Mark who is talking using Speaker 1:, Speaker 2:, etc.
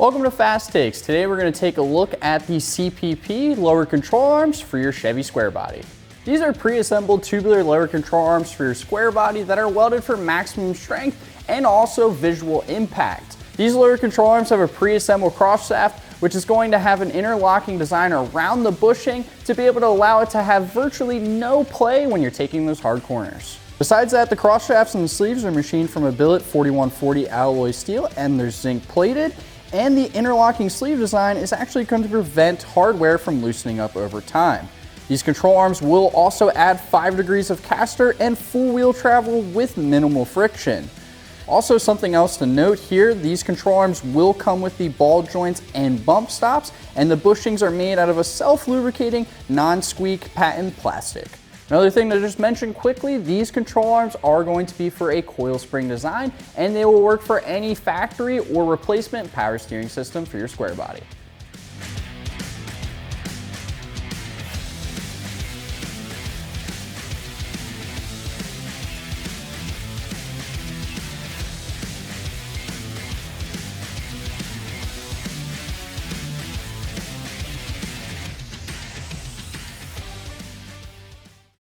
Speaker 1: Welcome to Fast Takes. Today we're going to take a look at the CPP lower control arms for your Chevy square body. These are pre-assembled tubular lower control arms for your square body that are welded for maximum strength and also visual impact. These lower control arms have a pre-assembled cross shaft, which is going to have an interlocking design around the bushing to be able to allow it to have virtually no play when you're taking those hard corners. Besides that, the cross shafts and the sleeves are machined from a billet 4140 alloy steel and they're zinc plated. And the interlocking sleeve design is actually going to prevent hardware from loosening up over time. These control arms will also add 5 degrees of caster and full wheel travel with minimal friction. Also, something else to note here, these control arms will come with the ball joints and bump stops, and the bushings are made out of a self-lubricating, non-squeak patent plastic. Another thing to just mention quickly, these control arms are going to be for a coil spring design, and they will work for any factory or replacement power steering system for your square body.